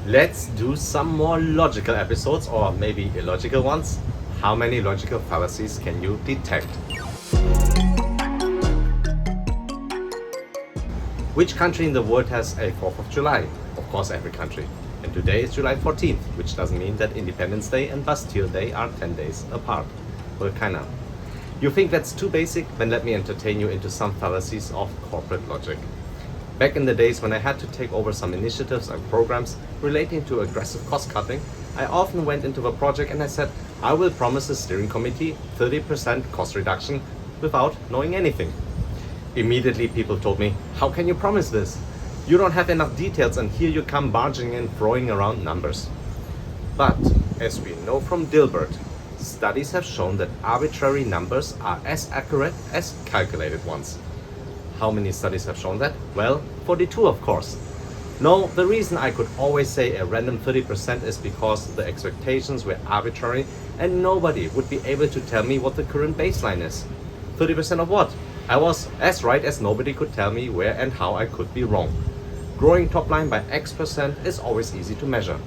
Let's do some more logical episodes, or maybe illogical ones. How many logical fallacies can you detect? Which country in the world has a 4th of July? Of course, every country. And today is July 14th, which doesn't mean that Independence Day and Bastille Day are 10 days apart. Well, kinda. You think that's too basic? Then let me entertain you into some fallacies of corporate logic. Back in the days when I had to take over some initiatives and programs relating to aggressive cost cutting, I often went into a project and I said, I will promise the steering committee 30% cost reduction without knowing anything. Immediately people told me, how can you promise this? You don't have enough details and here you come barging in throwing around numbers. But as we know from Dilbert, studies have shown that arbitrary numbers are as accurate as calculated ones. How many studies have shown that? Well, 42 of course. No, the reason I could always say a random 30% is because the expectations were arbitrary and nobody would be able to tell me what the current baseline is. 30% of what? I was as right as nobody could tell me where and how I could be wrong. Growing top line by X% is always easy to measure.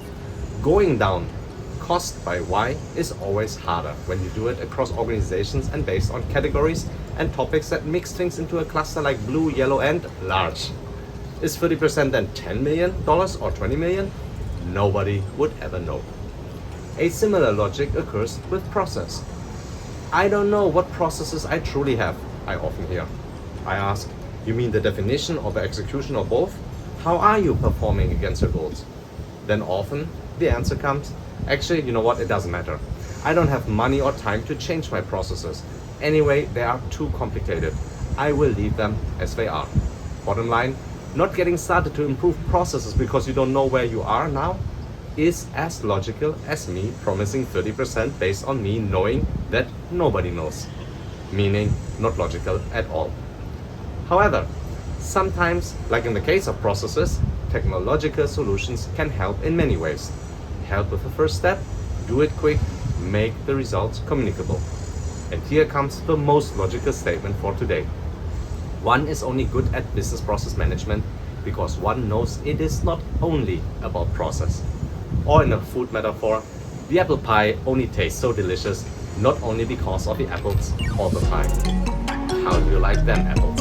Going down cost by Y is always harder when you do it across organizations and based on categories and topics that mix things into a cluster like blue, yellow and large. Is 30% then $10 million or 20 million? Nobody would ever know. A similar logic occurs with process. I don't know what processes I truly have, I often hear. I ask, you mean the definition or the execution or both? How are you performing against your goals? Then often the answer comes, actually, you know what, it doesn't matter. I don't have money or time to change my processes. Anyway, they are too complicated. I will leave them as they are. Bottom line, not getting started to improve processes because you don't know where you are now is as logical as me promising 30% based on me knowing that nobody knows. Meaning, not logical at all. However, sometimes, like in the case of processes, technological solutions can help in many ways. Help with the first step, do it quick, make the results communicable. And here comes the most logical statement for today. One is only good at business process management because one knows it is not only about process. Or in a food metaphor, the apple pie only tastes so delicious not only because of the apples or the pie. How do you like them apples?